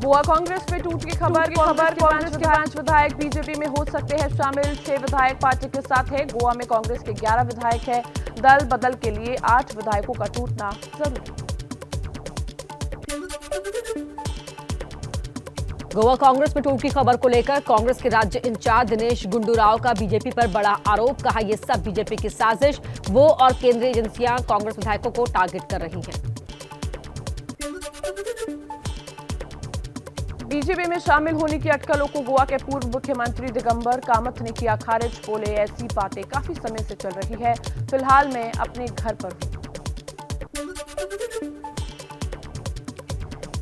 गोवा कांग्रेस में टूट की खबर। कांग्रेस के 5 विधायक बीजेपी में हो सकते हैं शामिल। 6 विधायक पार्टी के साथ है। गोवा में कांग्रेस के 11 विधायक है। दल बदल के लिए 8 विधायकों का टूटना जरूरी। गोवा कांग्रेस में टूट की खबर को लेकर कांग्रेस के राज्य इंचार्ज दिनेश गुंडूराव का बीजेपी पर बड़ा आरोप। कहा यह सब बीजेपी की साजिश, वो और केंद्रीय एजेंसियां कांग्रेस विधायकों को टारगेट कर रही हैं। बीजेपी में शामिल होने की अटकलों को गोवा के पूर्व मुख्यमंत्री दिगंबर कामत ने किया खारिज। बोले ऐसी बातें काफी समय से चल रही है, फिलहाल मैं अपने घर पर हूं।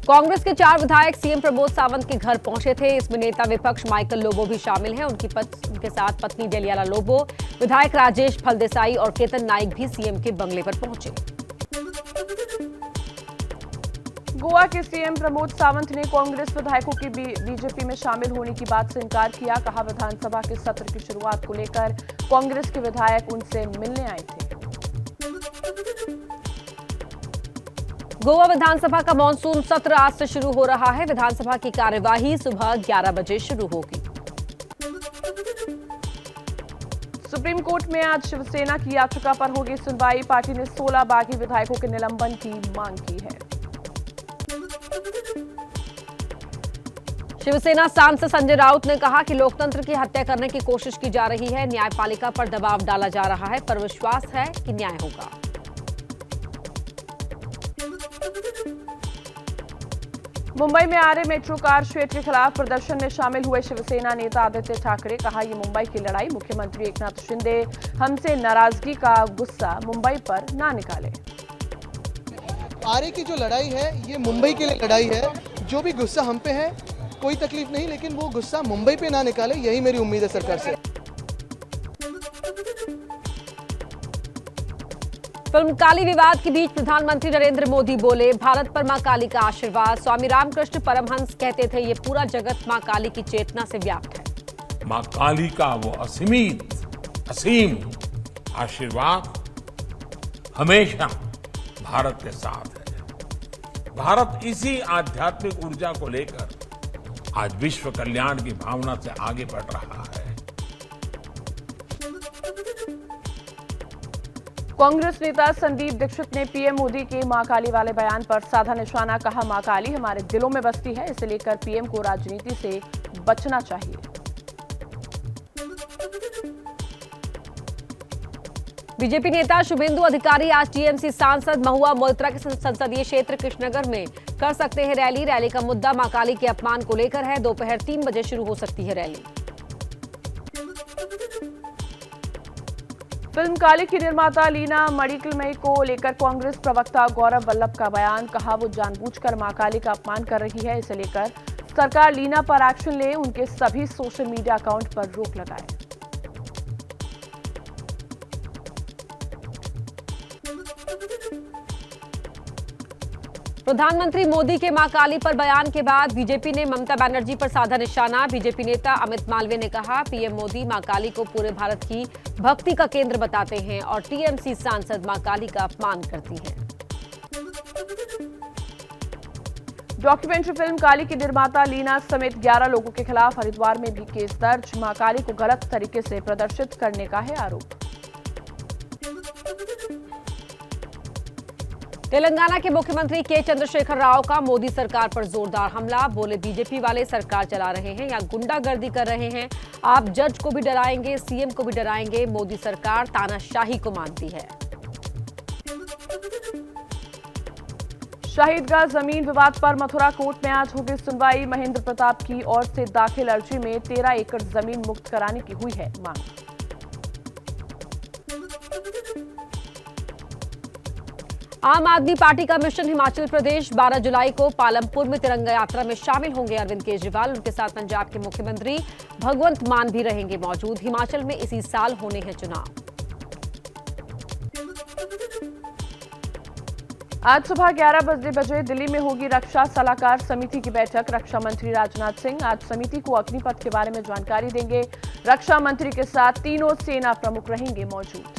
कांग्रेस के 4 विधायक सीएम प्रमोद सावंत के घर पहुंचे थे। इसमें नेता विपक्ष माइकल लोबो भी शामिल हैं। उनके साथ पत्नी डेलियाला लोबो, विधायक राजेश फलदेसाई और केतन नाइक भी सीएम के बंगले पर पहुंचे। गोवा के सीएम प्रमोद सावंत ने कांग्रेस विधायकों की बीजेपी में शामिल होने की बात से इनकार किया। कहा विधानसभा के सत्र की शुरुआत को लेकर कांग्रेस के विधायक उनसे मिलने आए थे। गोवा विधानसभा का मानसून सत्र आज से शुरू हो रहा है। विधानसभा की कार्यवाही सुबह 11 बजे शुरू होगी। सुप्रीम कोर्ट में आज शिवसेना की याचिका पर होगी सुनवाई। पार्टी ने 16 बागी विधायकों के निलंबन की मांग की है। शिवसेना सांसद संजय राउत ने कहा कि लोकतंत्र की हत्या करने की कोशिश की जा रही है। न्यायपालिका पर दबाव डाला जा रहा है, पर विश्वास है कि न्याय होगा। मुंबई में आ रहे मेट्रो कार शेड के खिलाफ प्रदर्शन में शामिल हुए शिवसेना नेता आदित्य ठाकरे। कहा ये मुंबई की लड़ाई, मुख्यमंत्री एकनाथ शिंदे हमसे नाराजगी का गुस्सा मुंबई पर ना निकाले। आरे की जो लड़ाई है ये मुंबई के लिए लड़ाई है। जो भी गुस्सा हम पे है कोई तकलीफ नहीं, लेकिन वो गुस्सा मुंबई पे ना निकाले, यही मेरी उम्मीद है सरकार से। फिल्म काली विवाद के बीच प्रधानमंत्री नरेंद्र मोदी बोले भारत पर मां काली का आशीर्वाद। स्वामी रामकृष्ण परमहंस कहते थे ये पूरा जगत मां काली की चेतना से व्याप्त है। मां काली का वो असीम आशीर्वाद हमेशा भारत के साथ है। भारत इसी आध्यात्मिक ऊर्जा को लेकर आज विश्व कल्याण की भावना से आगे बढ़ रहा है। कांग्रेस नेता संदीप दीक्षित ने पीएम मोदी के मां काली वाले बयान पर साधा निशाना। कहा मां काली हमारे दिलों में बसती है, इसे लेकर पीएम को राजनीति से बचना चाहिए। बीजेपी नेता शुभेंदु अधिकारी आज टीएमसी सांसद महुआ मोइत्रा के संसदीय क्षेत्र कृष्णनगर में कर सकते हैं रैली। रैली का मुद्दा मां काली के अपमान को लेकर है। दोपहर 3 बजे शुरू हो सकती है रैली। फिल्म काली की निर्माता लीना मणिकलमई को लेकर कांग्रेस प्रवक्ता गौरव वल्लभ का बयान। कहा वो जानबूझकर मां काली का अपमान कर रही है, इसे लेकर सरकार लीना पर एक्शन ले, उनके सभी सोशल मीडिया अकाउंट पर रोक लगाए। प्रधानमंत्री मोदी के मां काली पर बयान के बाद बीजेपी ने ममता बनर्जी पर साधा निशाना। बीजेपी नेता अमित मालवीय ने कहा पीएम मोदी मां काली को पूरे भारत की भक्ति का केंद्र बताते हैं और टीएमसी सांसद मां काली का अपमान करती हैं। डॉक्यूमेंट्री फिल्म काली की निर्माता लीना समेत 11 लोगों के खिलाफ हरिद्वार में भी केस दर्ज। मां काली को गलत तरीके से प्रदर्शित करने का है आरोप। तेलंगाना के मुख्यमंत्री के चंद्रशेखर राव का मोदी सरकार पर जोरदार हमला। बोले बीजेपी वाले सरकार चला रहे हैं या गुंडागर्दी कर रहे हैं। आप जज को भी डराएंगे, सीएम को भी डराएंगे। मोदी सरकार तानाशाही को मानती है। शहीदगढ़ जमीन विवाद पर मथुरा कोर्ट में आज होगी सुनवाई। महेंद्र प्रताप की ओर से दाखिल अर्जी में 13 एकड़ जमीन मुक्त कराने की हुई है मांग। आम आदमी पार्टी का मिशन हिमाचल प्रदेश 12 जुलाई को पालमपुर में तिरंगा यात्रा में शामिल होंगे अरविंद केजरीवाल। उनके साथ पंजाब के मुख्यमंत्री भगवंत मान भी रहेंगे मौजूद। हिमाचल में इसी साल होने हैं चुनाव। आज सुबह 11 बजे दिल्ली में होगी रक्षा सलाहकार समिति की बैठक। रक्षा मंत्री राजनाथ सिंह आज समिति को अग्निपथ के बारे में जानकारी देंगे। रक्षा मंत्री के साथ तीनों सेना प्रमुख रहेंगे मौजूद।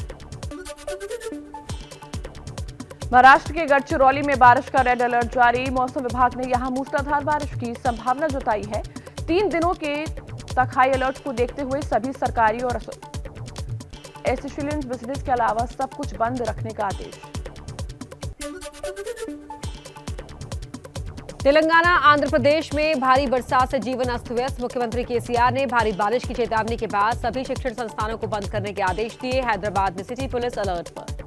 महाराष्ट्र के गढ़चिरौली में बारिश का रेड अलर्ट जारी। मौसम विभाग ने यहां मूसलाधार बारिश की संभावना जताई है। 3 दिनों के तक हाई अलर्ट को देखते हुए सभी सरकारी और एसेंशियल बिजनेस के अलावा सब कुछ बंद रखने का आदेश। तेलंगाना आंध्र प्रदेश में भारी बरसात से जीवन अस्त व्यस्त। मुख्यमंत्री केसीआर ने भारी बारिश की चेतावनी के बाद सभी शिक्षण संस्थानों को बंद करने के आदेश दिए। हैदराबाद में सिटी पुलिस अलर्ट पर।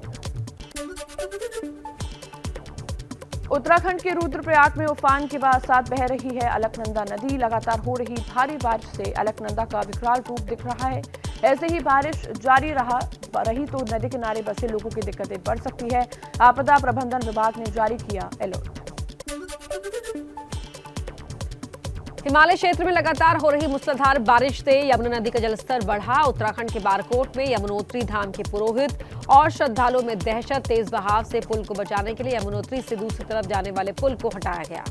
उत्तराखंड के रुद्रप्रयाग में उफान के बाद साथ बह रही है अलकनंदा नदी। लगातार हो रही भारी बारिश से अलकनंदा का विकराल रूप दिख रहा है। ऐसे ही बारिश जारी रही तो नदी किनारे बसे लोगों की दिक्कतें बढ़ सकती है। आपदा प्रबंधन विभाग ने जारी किया अलर्ट। हिमालय क्षेत्र में लगातार हो रही मूसलाधार बारिश से यमुना नदी का जलस्तर बढ़ा। उत्तराखंड के बारकोट में यमुनोत्री धाम के पुरोहित और श्रद्धालुओं में दहशत। तेज बहाव से पुल को बचाने के लिए यमुनोत्री से दूसरी तरफ जाने वाले पुल को हटाया गया।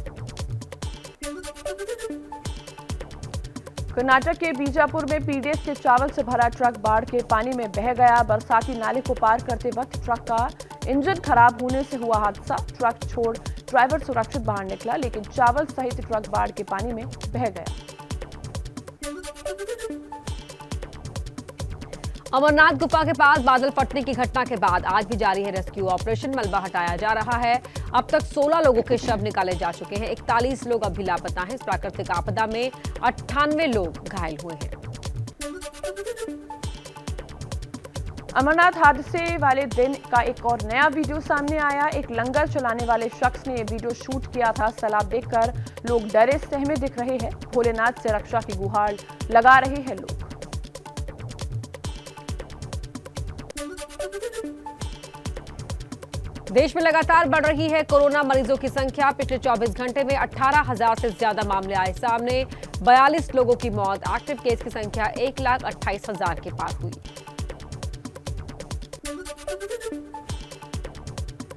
कर्नाटक के बीजापुर में पीडीएस के चावल से भरा ट्रक बाढ़ के पानी में बह गया। बरसाती नाले को पार करते वक्त ट्रक का इंजन खराब होने से हुआ हादसा। ट्रक छोड़ ड्राइवर सुरक्षित बाहर निकला, लेकिन चावल सहित ट्रक बाढ़ के पानी में बह गया। अमरनाथ गुफा के पास बादल फटने की घटना के बाद आज भी जारी है रेस्क्यू ऑपरेशन। मलबा हटाया जा रहा है। अब तक 16 लोगों के शव निकाले जा चुके हैं। 41 लोग अभी लापता हैं। इस प्राकृतिक आपदा में 98 लोग घायल हुए हैं। अमरनाथ हादसे वाले दिन का एक और नया वीडियो सामने आया। एक लंगर चलाने वाले शख्स ने यह वीडियो शूट किया था। सैलाब देखकर लोग डरे सहमे दिख रहे हैं। भोलेनाथ से रक्षा की गुहार लगा रहे हैं लोग। देश में लगातार बढ़ रही है कोरोना मरीजों की संख्या। पिछले 24 घंटे में 18,000 से ज्यादा मामले आए सामने। 42 लोगों की मौत। एक्टिव केस की संख्या 1,28,000 के पार हुई।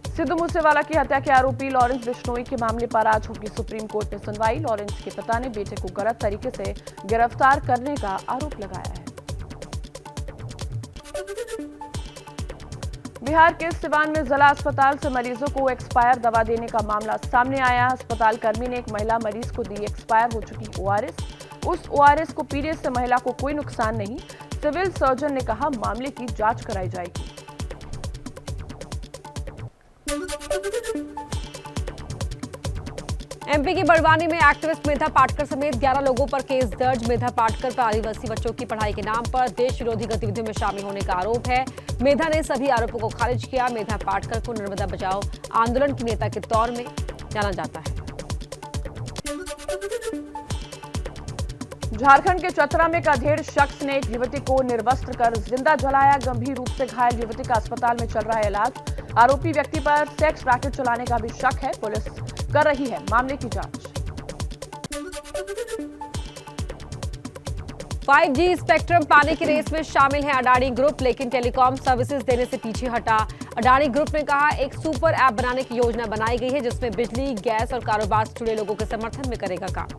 सिद्धू मूसेवाला की हत्या के आरोपी लॉरेंस बिश्नोई के मामले पर आज होगी सुप्रीम कोर्ट में सुनवाई। लॉरेंस के पिता ने बेटे को गलत तरीके से गिरफ्तार करने का आरोप लगाया है। बिहार के सिवान में जिला अस्पताल से मरीजों को एक्सपायर दवा देने का मामला सामने आया। अस्पताल कर्मी ने एक महिला मरीज को दी एक्सपायर हो चुकी ओआरएस। उस ओआरएस को पीने से महिला को कोई नुकसान नहीं। सिविल सर्जन ने कहा मामले की जांच कराई जाएगी। एमपी की बड़वानी में एक्टिविस्ट मेधा पाटकर समेत 11 लोगों पर केस दर्ज। मेधा पाटकर पर आदिवासी बच्चों की पढ़ाई के नाम पर देश विरोधी गतिविधियों में शामिल होने का आरोप है। मेधा ने सभी आरोपों को खारिज किया। मेधा पाटकर को नर्मदा बचाओ आंदोलन की नेता के तौर में जाना जाता है। झारखंड के चतरा में एक अधेड़ शख्स ने एक युवती को निर्वस्त्र कर जिंदा जलाया। गंभीर रूप से घायल युवती का अस्पताल में चल रहा है इलाज। आरोपी व्यक्ति पर सेक्स रैकेट चलाने का भी शक है। पुलिस कर रही है मामले की जांच। 5G स्पेक्ट्रम पाने की रेस में शामिल है अडानी ग्रुप, लेकिन टेलीकॉम सर्विसेज देने से पीछे हटा। अडानी ग्रुप ने कहा एक सुपर ऐप बनाने की योजना बनाई गई है जिसमें बिजली, गैस और कारोबार से जुड़े लोगों के समर्थन में करेगा काम।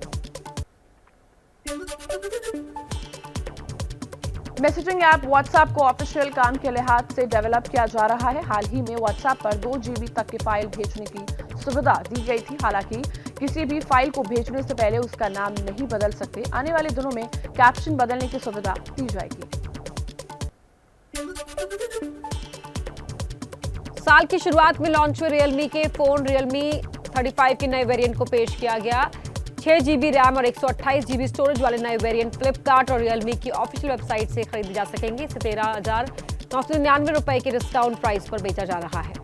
मैसेजिंग ऐप व्हाट्सएप को ऑफिशियल काम के लिहाज से डेवलप किया जा रहा है। हाल ही में व्हाट्सएप पर 2 GB तक की फाइल भेजने की सुविधा दी गई थी। हालांकि किसी भी फाइल को भेजने से पहले उसका नाम नहीं बदल सकते। आने वाले दिनों में कैप्शन बदलने की सुविधा दी जाएगी। साल की शुरुआत में लॉन्च हुए रियलमी के फोन Realme 35 के नए वेरिएंट को पेश किया गया। 6 GB रैम और 128 GB स्टोरेज वाले नए वेरिएंट फ्लिपकार्ट और रियलमी की ऑफिशियल वेबसाइट से खरीदे जा सकेंगे। इसे 13,999 रुपए के डिस्काउंट प्राइस पर बेचा जा रहा है।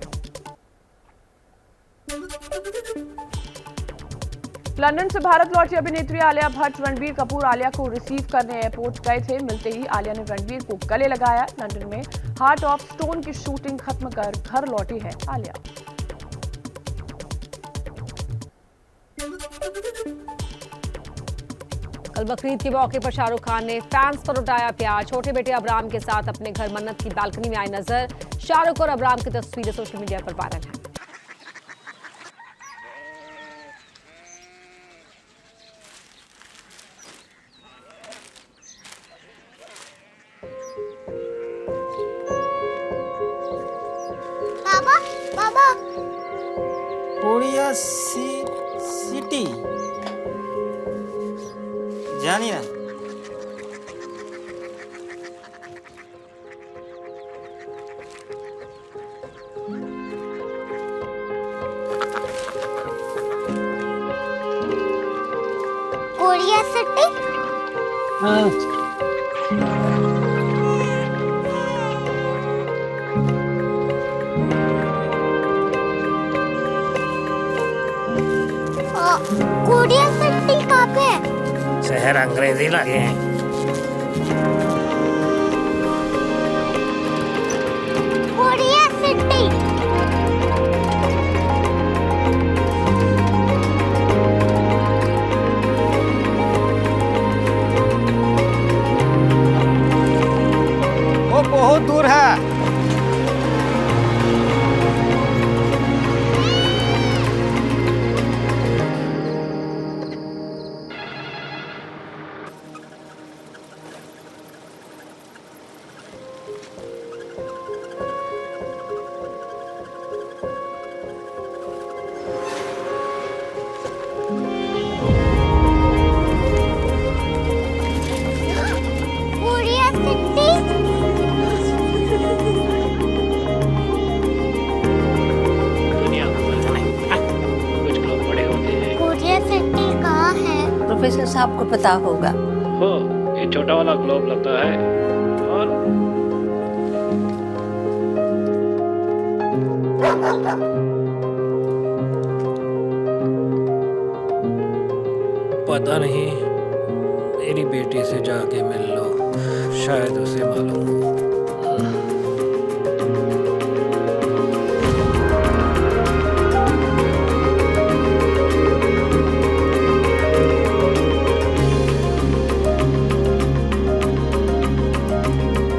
लंदन से भारत लौटी अभिनेत्री आलिया भट्ट रणबीर कपूर आलिया को रिसीव करने एयरपोर्ट गए थे। मिलते ही आलिया ने रणबीर को गले लगाया। लंदन में हार्ट ऑफ स्टोन की शूटिंग खत्म कर घर लौटी है आलिया। कल बकरीद के मौके पर शाहरुख खान ने फैंस पर उठाया प्यार। छोटे बेटे अबराम के साथ अपने घर मन्नत की बालकनी में आए नजर। शाहरुख और अबराम की तस्वीरें सोशल मीडिया पर वायरल हैं। बाबा সিটি জানি না। Korea city. कोरिया सिटी कहाँ पे है? शहर अंग्रेजी लगे हैं। Korea city. वो बहुत दूर है। Korea city. दुनिया को कुछ लोग बड़े होते हैं। कोरिया सिटी कहाँ है? प्रोफेसर साहब को पता होगा। हो, ये छोटा वाला ग्लोब लगता है। और पता नहीं, मेरी बेटी से जाके मिल लो, शायद उसे मालूम हो।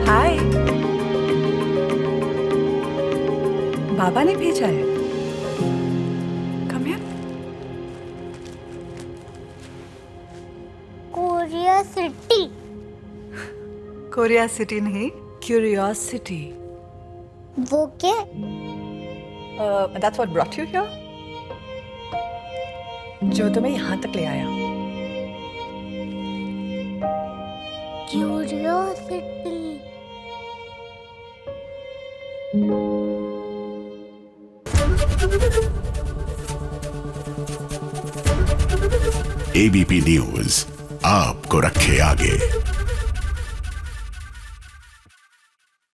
हाय, बाबा ने भेजा है। Come here. Korea city. Korea city नहीं, क्यूरियोसिटी। वो क्या? That's what brought you here? जो तुम्हें यहाँ तक ले आया। क्यूरियोसिटी। एबीपी न्यूज आपको रखे आगे।